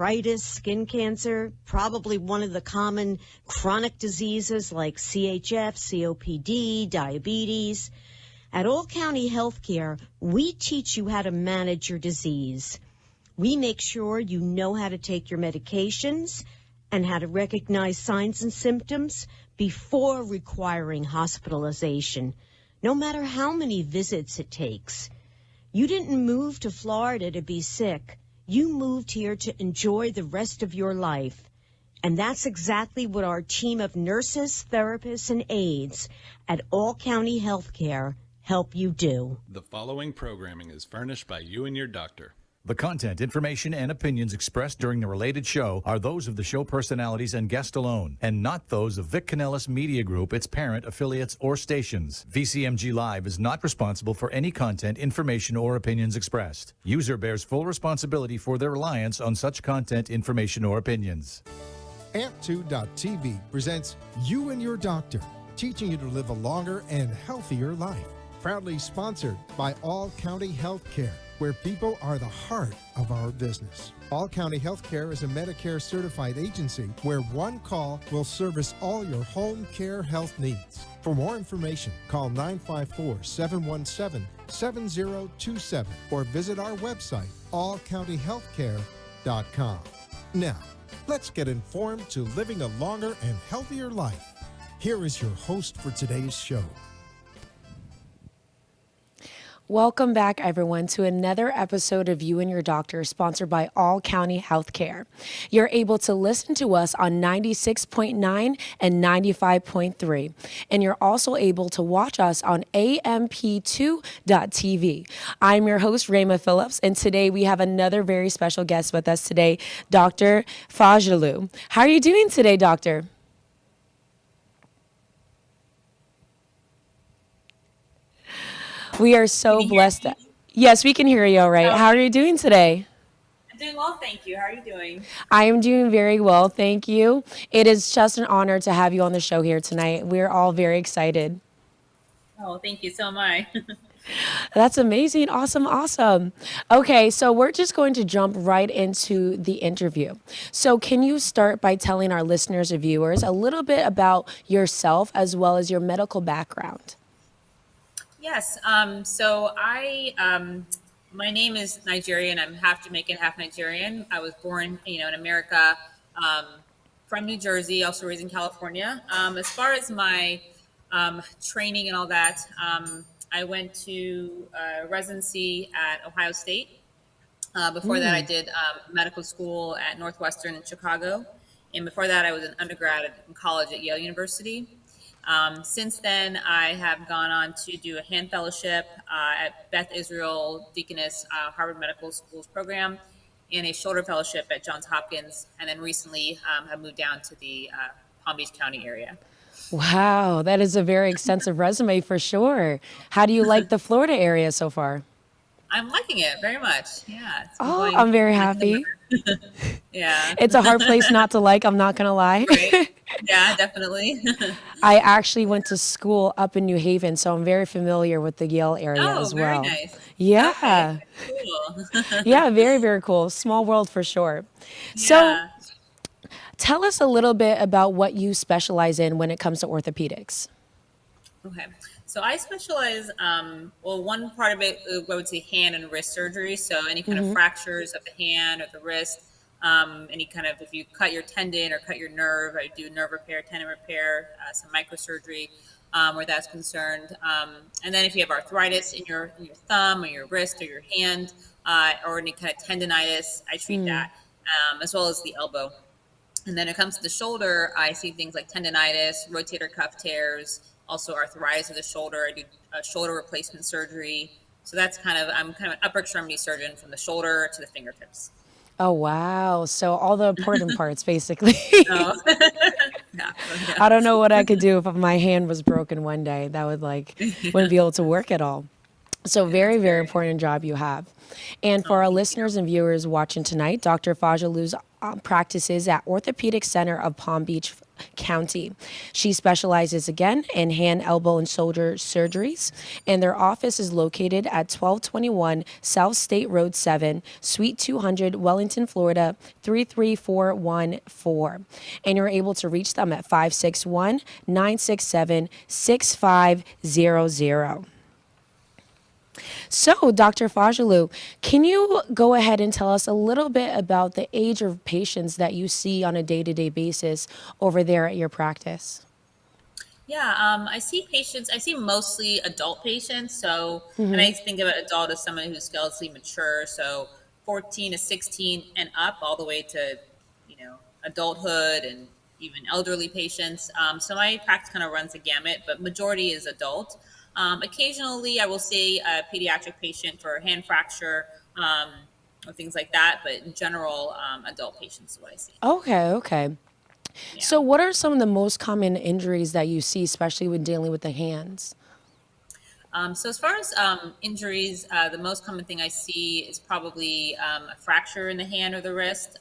arthritis, skin cancer, probably one of the common chronic diseases like CHF, COPD, diabetes. At All County Healthcare, we teach you how to manage your disease. We make sure you know how to take your medications and how to recognize signs and symptoms before requiring hospitalization, no matter how many visits it takes. You didn't move to Florida to be sick. You moved here to enjoy the rest of your life. And that's exactly what our team of nurses, therapists, and aides at All County Healthcare help you do. The following programming is furnished by you and your doctor. The content, information, and opinions expressed during the related show are those of the show personalities and guest alone, and not those of Vic Canellis Media Group, its parent, affiliates, or stations. VCMG Live is not responsible for any content, information, or opinions expressed. User bears full responsibility for their reliance on such content, information, or opinions. Amp2.tv presents You and Your Doctor, teaching you to live a longer and healthier life. Proudly sponsored by All County Healthcare, where people are the heart of our business. All County Healthcare is a Medicare certified agency where one call will service all your home care health needs. For more information, call 954-717-7027 or visit our website, allcountyhealthcare.com. Now, let's get informed to living a longer and healthier life. Here is your host for today's show. Welcome back, everyone, to another episode of You and Your Doctor, sponsored by All County Healthcare. You're able to listen to us on 96.9 and 95.3, and you're also able to watch us on Amp2.tv. I'm your host, Rayma Phillips, and today we have another very special guest with us today, Dr. Fajalu. How are you doing today, Doctor? We are so blessed. Yes, we can hear you all right. How are you doing today? I'm doing well, thank you. How are you doing? I am doing very well, thank you. It is just an honor to have you on the show here tonight. We're all very excited. Oh, thank you. So am I. That's amazing. Awesome, awesome. Okay, so we're just going to jump right into the interview. So can you start by telling our listeners and viewers a little bit about yourself as well as your medical background? Yes. My name is Nigerian. I'm half Jamaican, half Nigerian. I was born, in America, from New Jersey, also raised in California. As far as my training and all that, I went to residency at Ohio State. Before that, I did medical school at Northwestern in Chicago. And before that, I was an undergrad in college at Yale University. Since then, I have gone on to do a hand fellowship at Beth Israel Deaconess Harvard Medical School's program and a shoulder fellowship at Johns Hopkins, and then recently have moved down to the Palm Beach County area. Wow, that is a very extensive resume for sure. How do you like the Florida area so far? I'm liking it very much. Yeah. I'm very happy. Yeah. It's a hard place not to like, I'm not going to lie. Right. Yeah, definitely. I actually went to school up in New Haven, so I'm very familiar with the Yale area as well. Very nice. Yeah. Okay, cool. Yeah, very, very cool. Small world for sure. So tell us a little bit about what you specialize in when it comes to orthopedics. Okay. So I specialize, one part of it, I would say hand and wrist surgery. So any kind of fractures of the hand or the wrist, any kind of, if you cut your tendon or cut your nerve, I do nerve repair, tendon repair, some microsurgery where that's concerned. And then if you have arthritis in your thumb or your wrist or your hand, or any kind of tendonitis, I treat that, as well as the elbow. And then it comes to the shoulder, I see things like tendonitis, rotator cuff tears, also arthritis of the shoulder. I do shoulder replacement surgery. So I'm kind of an upper extremity surgeon from the shoulder to the fingertips. Oh, wow. So all the important parts, basically. Oh. Yeah. I don't know what I could do if my hand was broken one day. That wouldn't be able to work at all. So Yeah, very, it's very very. important job you have. And Oh, for our thank you. listeners and viewers watching tonight, Dr. Fajalu's practices at Orthopedic Center of Palm Beach County. She specializes again in hand, elbow, and shoulder surgeries, and their office is located at 1221 South State Road 7, Suite 200, Wellington, Florida 33414. And you're able to reach them at 561-967-6500. So, Dr. Fajalu, can you go ahead and tell us a little bit about the age of patients that you see on a day-to-day basis over there at your practice? Yeah, I see patients. I see mostly adult patients. So, and I think of an adult as someone who's skeletally mature. So, 14 to 16 and up, all the way to, adulthood and even elderly patients. So my practice kind of runs a gamut, but majority is adult. Occasionally, I will see a pediatric patient for a hand fracture or things like that. But in general, adult patients is what I see. Okay, okay. Yeah. So, what are some of the most common injuries that you see, especially when dealing with the hands? So as far as injuries, the most common thing I see is probably a fracture in the hand or the wrist,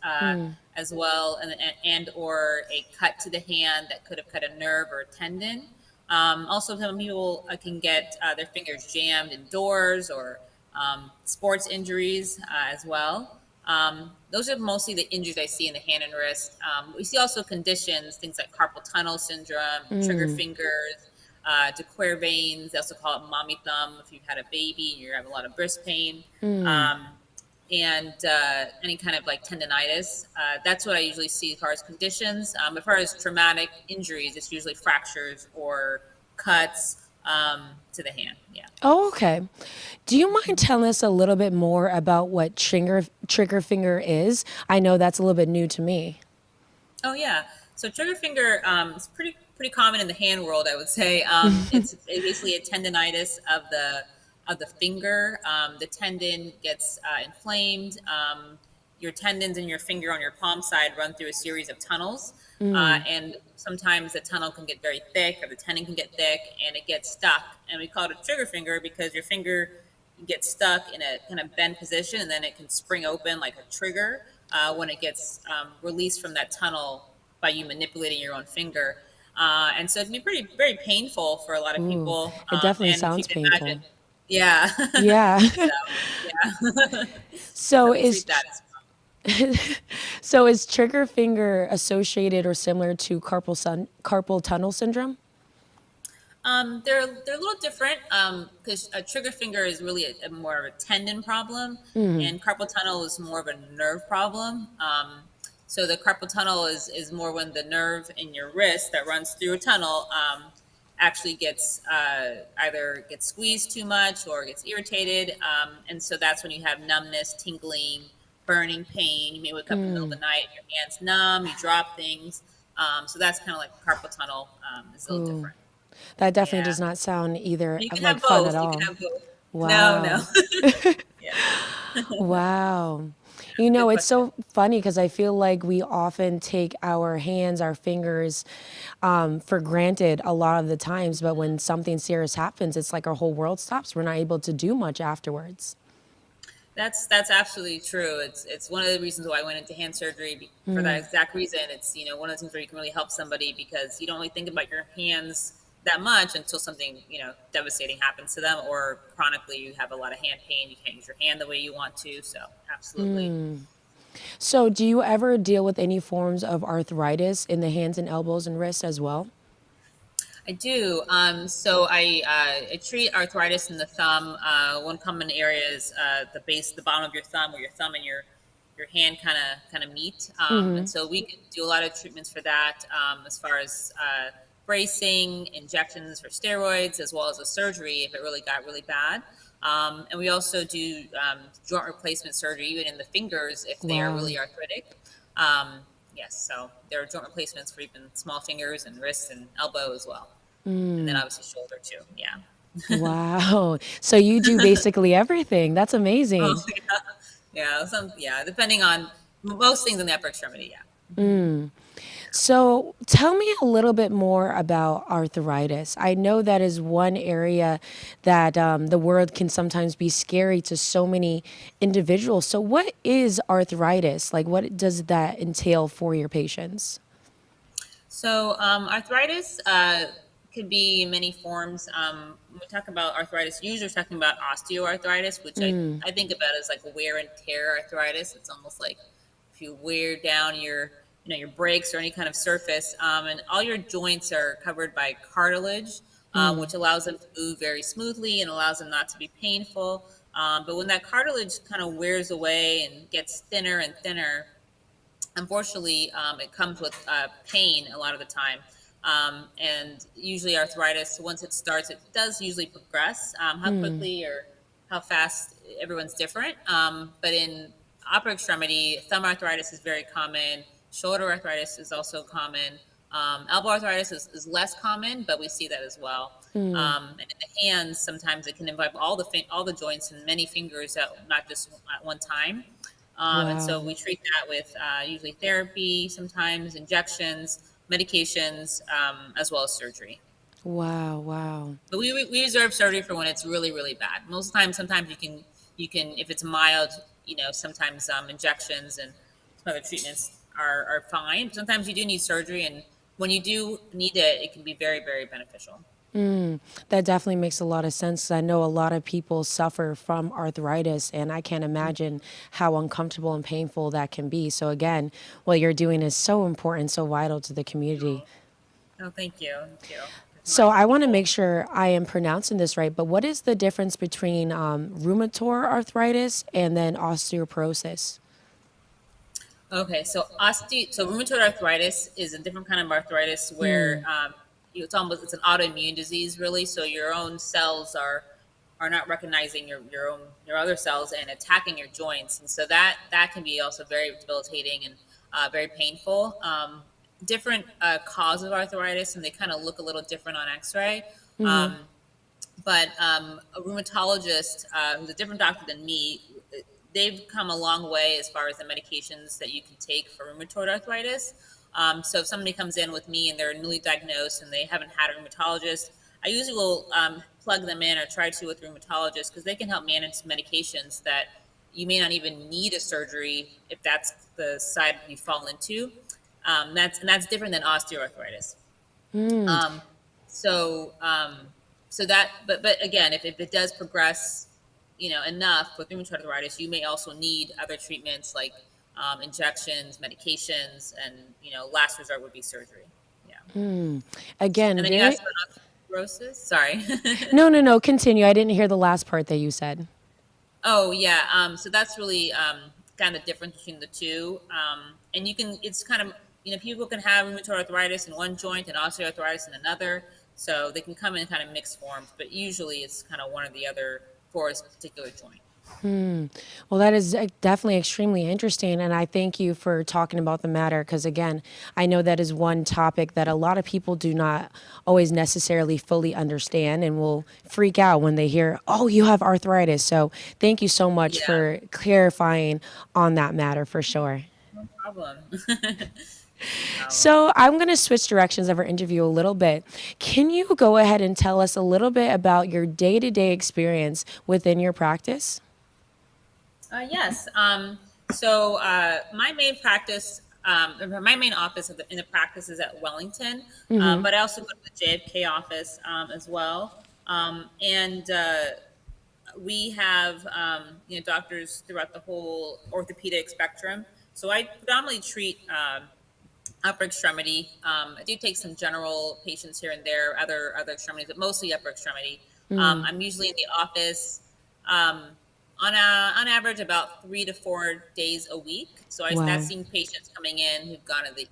as well, and or a cut to the hand that could have cut a nerve or a tendon. Also, some people can get their fingers jammed in doors or sports injuries as well. Those are mostly the injuries I see in the hand and wrist. We see also conditions, things like carpal tunnel syndrome, trigger fingers, de Quervain veins. They also call it mommy thumb if you've had a baby and you have a lot of wrist pain. Um, and any kind of like tendonitis. That's what I usually see as far as conditions. As far as traumatic injuries, it's usually fractures or cuts to the hand. Yeah. Oh, okay. Do you mind telling us a little bit more about what trigger finger is? I know that's a little bit new to me. Oh yeah. So trigger finger is pretty common in the hand world, I would say. It's basically a tendonitis of the finger. The tendon gets inflamed. Your tendons in your finger on your palm side run through a series of tunnels, and sometimes the tunnel can get very thick, or the tendon can get thick, and it gets stuck. And we call it a trigger finger because your finger gets stuck in a kind of bent position, and then it can spring open like a trigger when it gets released from that tunnel by you manipulating your own finger. And so it can be very painful for a lot of Ooh, people. it definitely And if you sounds can painful. imagine, yeah. Yeah. So, yeah. So So we is treat that as so is trigger finger associated or similar to carpal tunnel syndrome? they're a little different because a trigger finger is really a more of a tendon problem, and carpal tunnel is more of a nerve problem. So the carpal tunnel is more when the nerve in your wrist that runs through a tunnel actually gets either gets squeezed too much or gets irritated, and so that's when you have numbness, tingling, burning pain. You may wake up in the middle of the night, your hands numb, you drop things. So that's kind of like carpal tunnel is a little Ooh, different. that definitely Yeah. does not sound either You can like have fun at both. You can all. have both. No, no. Wow. Yeah. Wow. Good It's question. so funny because I feel like we often take our hands, our fingers, for granted a lot of the times. But when something serious happens, it's like our whole world stops. We're not able to do much afterwards. That's absolutely true. It's one of the reasons why I went into hand surgery for that exact reason. It's one of the things where you can really help somebody because you don't really think about your hands that much until something devastating happens to them, or chronically you have a lot of hand pain. You can't use your hand the way you want to. So absolutely. So, do you ever deal with any forms of arthritis in the hands and elbows and wrists as well? I do. So I treat arthritis in the thumb. One common area is the bottom of your thumb, where your thumb and your hand kind of meet. And so we can do a lot of treatments for that, as far as bracing, injections for steroids, as well as a surgery if it really got really bad. And we also do joint replacement surgery, even in the fingers, if they are Wow. really arthritic. Um, yes, so there are joint replacements for even small fingers and wrists and elbow as well. And then obviously shoulder too. Yeah. Wow. So, you do basically everything. That's Oh, amazing. yeah. Yeah. Depending on most things in the upper extremity. Yeah. So tell me a little bit more about arthritis. I know that is one area that the word can sometimes be scary to so many individuals. So what is arthritis? Like, what does that entail for your patients? So, arthritis could be many forms. When we talk about arthritis, usually we're talking about osteoarthritis, which I think about as like wear and tear arthritis. It's almost like if you wear down your, your brakes or any kind of surface, and all your joints are covered by cartilage, which allows them to move very smoothly and allows them not to be painful. But when that cartilage kind of wears away and gets thinner and thinner, unfortunately, it comes with pain a lot of the time. And usually, arthritis, once it starts, it does usually progress. How quickly or how fast, everyone's different. But in upper extremity, thumb arthritis is very common, shoulder arthritis is also common. Elbow arthritis is less common, but we see that as well. And in the hands, sometimes it can involve all the joints and many fingers, not just at one time. And so Wow. we treat that with usually therapy, sometimes injections, medications, as well as surgery. Wow. Wow. But we reserve surgery for when it's really, really bad. Most of the time, sometimes you can if it's mild, sometimes injections and some other treatments are fine. Sometimes you do need surgery, and when you do need it, it can be very, very beneficial. That definitely makes a lot of sense. 'Cause I know a lot of people suffer from arthritis, and I can't imagine how uncomfortable and painful that can be. So, again, what you're doing is so important, so vital to the community. Oh, thank you, thank you. It's So, my I want to goal. make sure I am pronouncing this right, but what is the difference between rheumatoid arthritis and then osteoporosis? Okay, so rheumatoid arthritis is a different kind of arthritis where it's an autoimmune disease really. So your own cells are not recognizing your other cells and attacking your joints, and so that can be also very debilitating and very painful. Different cause of arthritis, and they kind of look a little different on X-ray. Um, but a rheumatologist who's a different doctor than me, they've come a long way as far as the medications that you can take for rheumatoid arthritis. So if somebody comes in with me and they're newly diagnosed and they haven't had a rheumatologist, I usually will plug them in or try to with a rheumatologist because they can help manage some medications that you may not even need a surgery if that's the side you fall into. That's different than osteoarthritis. Um, so so that but again, if it does progress, enough with rheumatoid arthritis, you may also need other treatments like injections, medications, and last resort would be surgery. Yeah. Again, And then you very. asked about osteoporosis. Sorry. No, no, no, continue. I didn't hear the last part that you said. Oh yeah. So that's really kind of the difference between the two. And it's kind of, people can have rheumatoid arthritis in one joint and osteoarthritis in another. So they can come in kind of mixed forms, but usually it's kind of one or the other for a particular joint. Well, that is definitely extremely interesting. And I thank you for talking about the matter because, again, I know that is one topic that a lot of people do not always necessarily fully understand and will freak out when they hear, oh, you have arthritis. So thank you so much Yeah, for clarifying on that matter for sure. no problem. No problem. So I'm going to switch directions of our interview a little bit. Can you go ahead and tell us a little bit about your day to day experience within your practice? Yes. So my main practice, or my main office in the practice is at Wellington, but I also go to the JFK office as well. And we have doctors throughout the whole orthopedic spectrum. So I predominantly treat upper extremity. I do take some general patients here and there, other extremities, but mostly upper extremity. I'm usually in the office um, on average about 3 to 4 days a week. So that's Wow. seeing patients coming in who've gone to the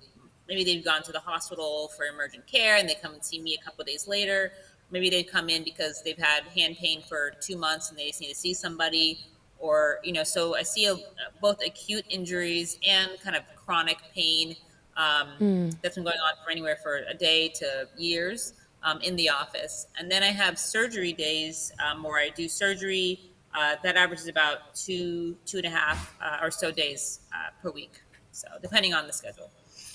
maybe they've gone to the hospital for emergent care and they come and see me a couple of days later. Maybe they come in because they've had hand pain for 2 months and they just need to see somebody. Or so I see both acute injuries and kind of chronic pain that's been going on for anywhere for a day to years in the office. And then I have surgery days where I do surgery that averages about 2.5 or so days per week. So depending on the schedule.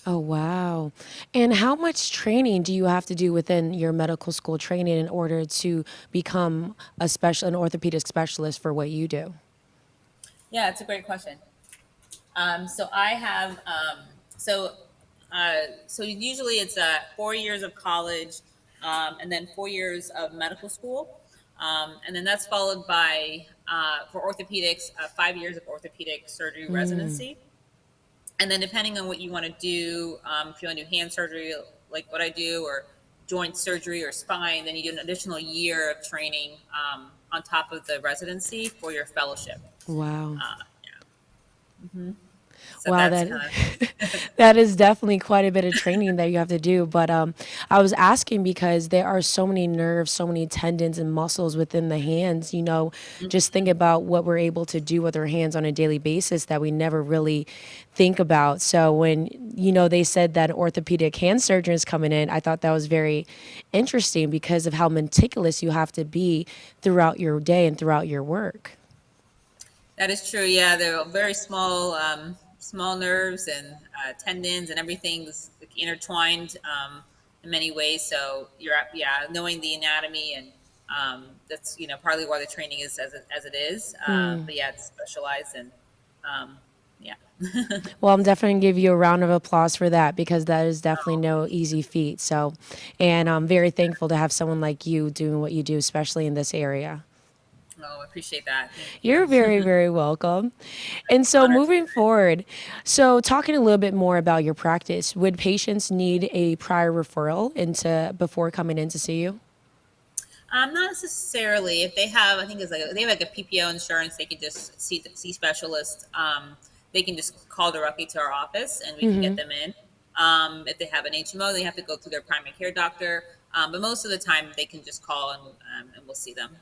Oh, wow. And how much training do you have to do within your medical school training in order to become an orthopedic specialist for what you do? Yeah, it's a great question. So I have so usually it's 4 years of college, and then 4 years of medical school, and then that's followed by for orthopedics 5 years of orthopedic surgery residency, and then depending on what you want to do, if you want to do hand surgery like what I do, or joint surgery or spine, then you do an additional year of training on top of the residency for your fellowship. Wow. So Wow, that's that kind of that is definitely quite a bit of training that you have to do. But I was asking because there are so many nerves, so many tendons and muscles within the hands. Just think about what we're able to do with our hands on a daily basis that we never really think about. So when they said that orthopedic hand surgeon is coming in, I thought that was very interesting because of how meticulous you have to be throughout your day and throughout your work. That is true. Yeah, they're very small nerves and tendons, and everything's intertwined in many ways. So knowing the anatomy, and that's partly why the training is as it is. But yeah, it's specialized, and yeah. Well, I'm definitely going to give you a round of applause for that because that is definitely no easy feat. So, and I'm very thankful to have someone like you doing what you do, especially in this area. Oh, I appreciate that. Thank You're you. very, very welcome. And so, Honored. moving forward, talking a little bit more about your practice, would patients need a prior referral before coming in to see you? Not necessarily. If they have, I think it's they have like a PPO insurance, they can just see specialists. They can just call directly to our office, and we can get them in. If they have an HMO, they have to go through their primary care doctor. But most of the time, they can just call, and we'll see them.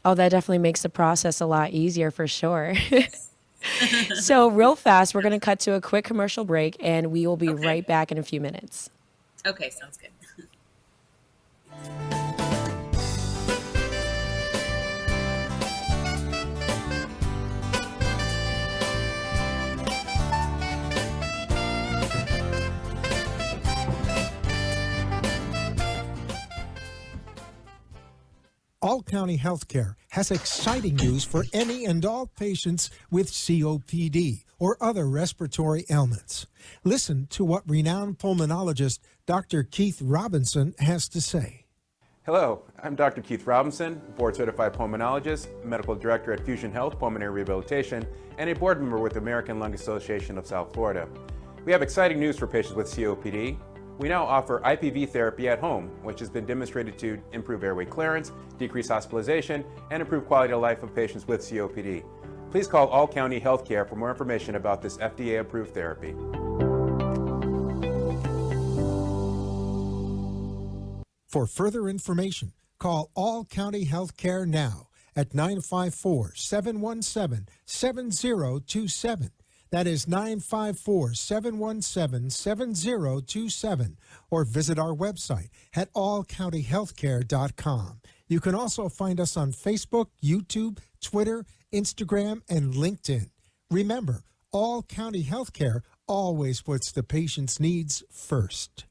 Oh, that definitely makes the process a lot easier for sure. So, real fast, we're going to cut to a quick commercial break, and we will be Okay. right back in a few minutes. Okay, sounds good. All County Healthcare has exciting news for any and all patients with COPD or other respiratory ailments. Listen to what renowned pulmonologist Dr. Keith Robinson has to say. Hello, I'm Dr. Keith Robinson, board-certified pulmonologist, medical director at Fusion Health Pulmonary Rehabilitation, and a board member with the American Lung Association of South Florida. We have exciting news for patients with COPD. We now offer IPV therapy at home, which has been demonstrated to improve airway clearance, decrease hospitalization, and improve quality of life of patients with COPD. Please call All County Healthcare for more information about this FDA-approved therapy. For further information, call All County Healthcare now at 954-717-7027. That is 954-717-7027, or visit our website at allcountyhealthcare.com. You can also find us on Facebook, YouTube, Twitter, Instagram, and LinkedIn. Remember, All County Healthcare always puts the patient's needs first.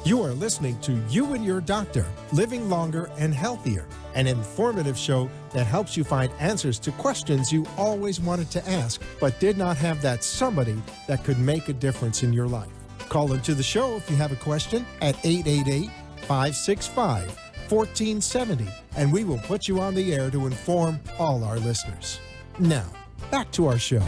You are listening to You and Your Doctor, Living Longer and Healthier, an informative show that helps you find answers to questions you always wanted to ask, but did not have that somebody that could make a difference in your life. Call into the show if you have a question at 888-565-1470, and we will put you on the air to inform all our listeners. Now, back to our show.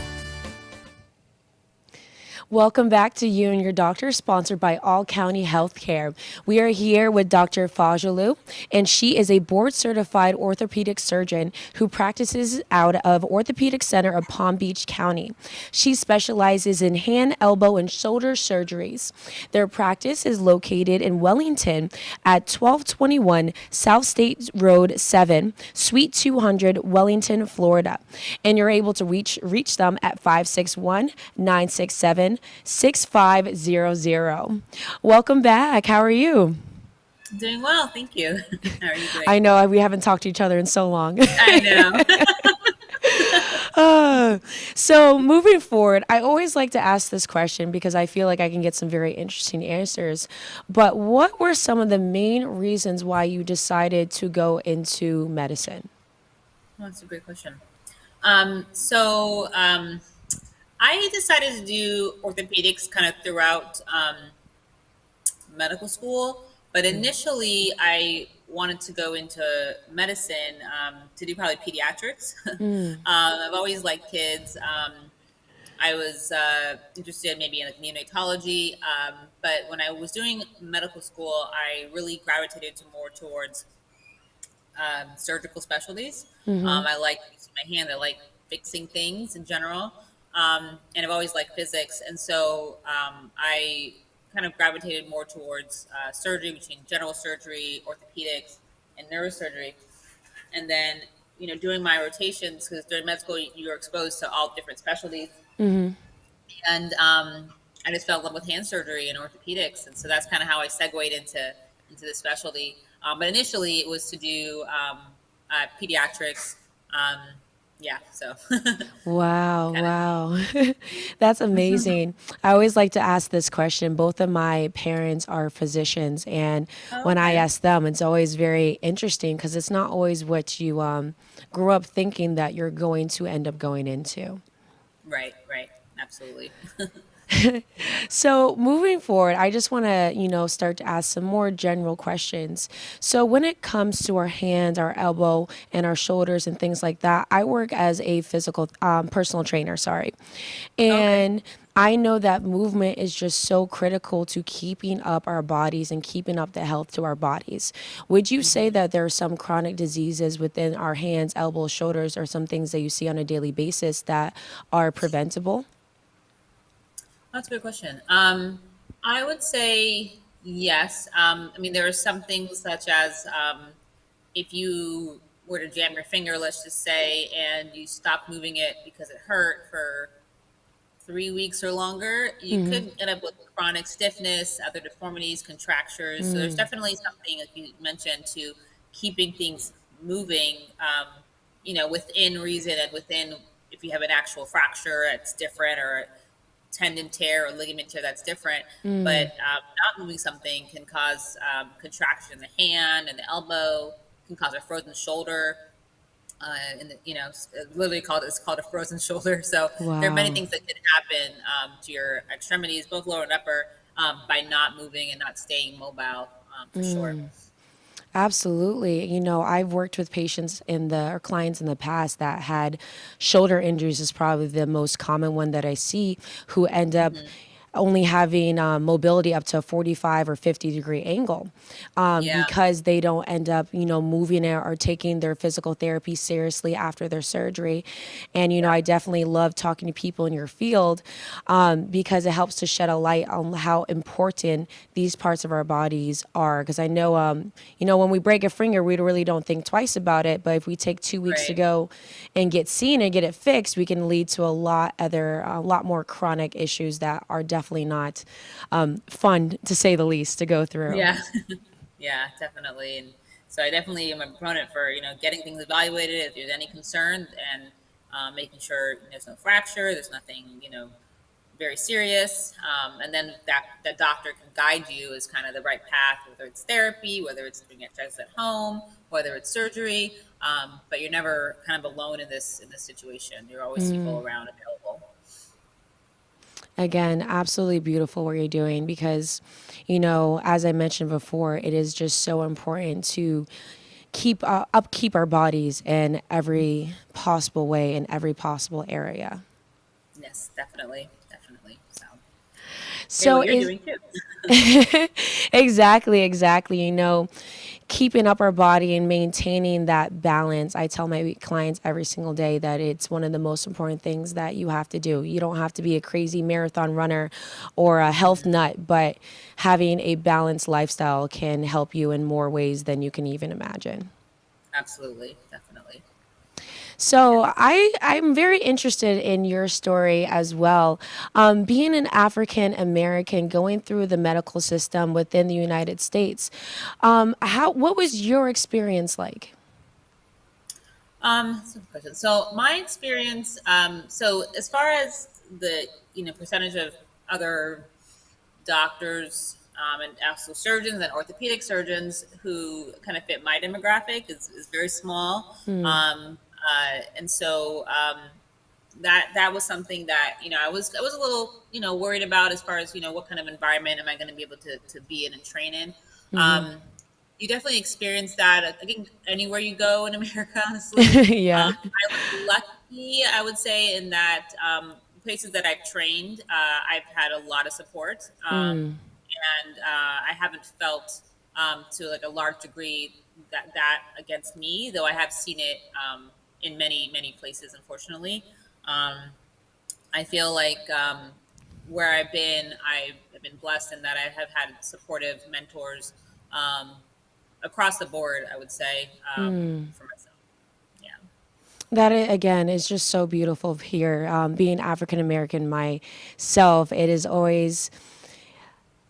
Welcome back to You and Your Doctor, sponsored by All County Healthcare. We are here with Dr. Fajalu, and she is a board-certified orthopedic surgeon who practices out of Orthopedic Center of Palm Beach County. She specializes in hand, elbow, and shoulder surgeries. Their practice is located in Wellington at 1221 South State Road 7, Suite 200, Wellington, Florida. And you're able to reach them at 561-967-6500. Welcome back. How are you? Doing well, thank you. How are you doing? I know we haven't talked to each other in so long. I know. So moving forward, I always like to ask this question because I feel like I can get some very interesting answers. But what were some of the main reasons why you decided to go into medicine? Oh, that's a great question. So I decided to do orthopedics kind of throughout medical school, but initially I wanted to go into medicine to do probably pediatrics. I've always liked kids. I was interested maybe in like neonatology, but when I was doing medical school, I really gravitated to more towards surgical specialties. I like using my hand. I like fixing things in general, and I've always liked physics. And so I kind of gravitated more towards surgery, between general surgery, orthopedics, and neurosurgery. And then, doing my rotations, because during med school you're exposed to all different specialties, and I just fell in love with hand surgery and orthopedics, and so that's kind of how I segued into the specialty. But initially, it was to do pediatrics. Um, yeah, so Wow, kind of. wow. That's amazing. I always like to ask this question. Both of my parents are physicians, and Oh, when I okay. ask them, it's always very interesting because it's not always what you grew up thinking that you're going to end up going into. Right, right, absolutely. So moving forward, I just want to, start to ask some more general questions. So when it comes to our hands, our elbow, and our shoulders and things like that, I work as a physical personal trainer, sorry. Okay. And I know that movement is just so critical to keeping up our bodies and keeping up the health to our bodies. Would you say that there are some chronic diseases within our hands, elbows, shoulders, or some things that you see on a daily basis that are preventable? That's a good question. I would say yes. I mean, there are some things such as if you were to jam your finger, let's just say, and you stop moving it because it hurt for 3 weeks or longer, you could end up with chronic stiffness, other deformities, contractures. So there's definitely something, like you mentioned, to keeping things moving, within reason and within, if you have an actual fracture, it's different, or tendon tear or ligament tear, that's different. But not moving something can cause contraction in the hand and the elbow, can cause a frozen shoulder. And literally it's called a frozen shoulder. So there are many Wow. things that can happen to your extremities, both lower and upper, by not moving and not staying mobile, for sure. Absolutely. I've worked with patients or clients in the past that had shoulder injuries is probably the most common one that I see who end up only having mobility up to a 45 or 50-degree angle Yeah, because they don't end up, moving it or taking their physical therapy seriously after their surgery. And, yeah, I definitely love talking to people in your field because it helps to shed a light on how important these parts of our bodies are. Because I know, when we break a finger, we really don't think twice about it. But if we take 2 weeks to right. go and get seen and get it fixed, we can lead to a lot more chronic issues that are definitely not fun, to say the least, to go through. Yeah, yeah, definitely. And so I definitely am a proponent for, getting things evaluated if there's any concern, and making sure there's no fracture, there's nothing, very serious. And then that doctor can guide you as kind of the right path, whether it's therapy, whether it's doing exercises at home, whether it's surgery. But you're never kind of alone in this situation. There are always people around available. Again, absolutely beautiful what you're doing because, as I mentioned before, it is just so important to upkeep our bodies in every possible way in every possible area. Yes, definitely, definitely. So great So what you're is doing too. exactly, keeping up our body and maintaining that balance. I tell my clients every single day that it's one of the most important things that you have to do. You don't have to be a crazy marathon runner or a health nut, but having a balanced lifestyle can help you in more ways than you can even imagine. Absolutely, definitely. So I'm very interested in your story as well. Being an African American going through the medical system within the United States, what was your experience like? That's a good question. So my experience, so as far as the percentage of other doctors and also surgeons and orthopedic surgeons who kind of fit my demographic is very small. And so that was something that I was a little worried about as far as what kind of environment am I going to be able to be in and train in. Um, you definitely experience that. I think anywhere you go in America, honestly. Yeah. I was lucky, I would say, in that places that I've trained, I've had a lot of support, and I haven't felt to like a large degree that against me, though I have seen it in many places, unfortunately. Um, I feel like where I've been blessed in that I have had supportive mentors um, across the board. I would say for myself. Yeah. Again is just so beautiful here. Being African American myself, it is always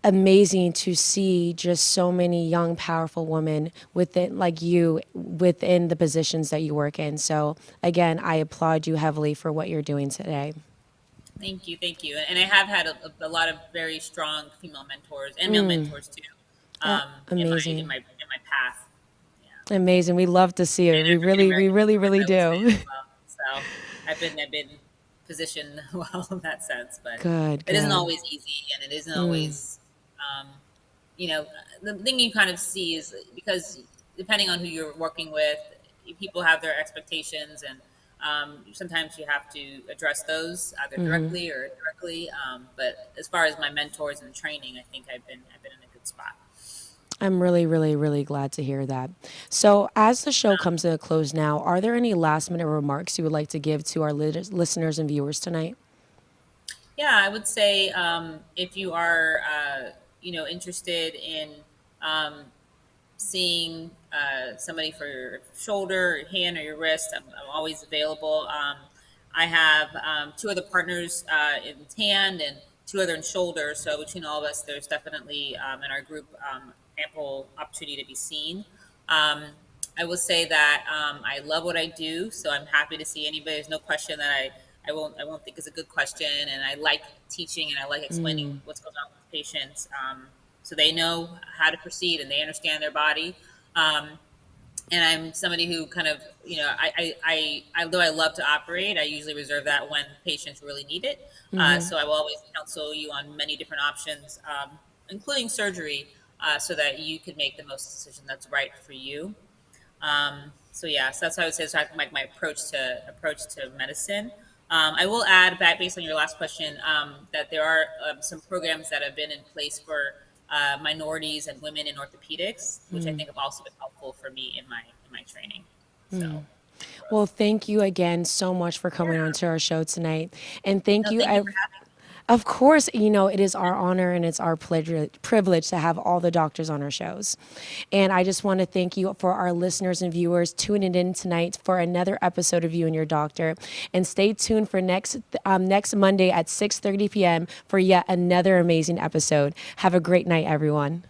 amazing to see just so many young, powerful women within, like you, within the positions that you work in. So again, I applaud you heavily for what you're doing today. Thank you, thank you. And I have had a lot of very strong female mentors and male mentors too in Amazing. my path. Yeah. Amazing. We love to see it. And African We American really, mentors, really I would say do. as well. So I've been positioned well in that sense, but Good, it isn't good. always easy, and it isn't always um, you know the thing you kind of see is because depending on who you're working with, people have their expectations, and sometimes you have to address those either directly or indirectly. But as far as my mentors and training, I think I've been in a good spot. I'm really, really, really glad to hear that. So, as the show comes to a close now, are there any last minute remarks you would like to give to our listeners and viewers tonight? Yeah, I would say if you are, interested in um, seeing somebody for your shoulder, your hand, or your wrist, I'm always available. I have two other partners in hand and two other in shoulder. So between all of us, there's definitely in our group ample opportunity to be seen. Um, I will say that I love what I do, so I'm happy to see anybody. There's no question that I won't think is a good question, and I like teaching and I like explaining what's going on with patients, so they know how to proceed and they understand their body. Um, and I'm somebody who kind of, although I love to operate, I usually reserve that when patients really need it. So I will always counsel you on many different options, including surgery, so that you can make the most decision that's right for you. So yeah, so that's how I would say is my approach to medicine. I will add back based on your last question that there are some programs that have been in place for minorities and women in orthopedics, which I think have also been helpful for me in my training. So Well, thank you again so much for coming on to our show tonight. And thank no, you. thank you for having me. Of course, it is our honor and it's our privilege to have all the doctors on our shows. And I just want to thank you for our listeners and viewers tuning in tonight for another episode of You and Your Doctor. And stay tuned for next Monday at 6:30 p.m. for yet another amazing episode. Have a great night, everyone.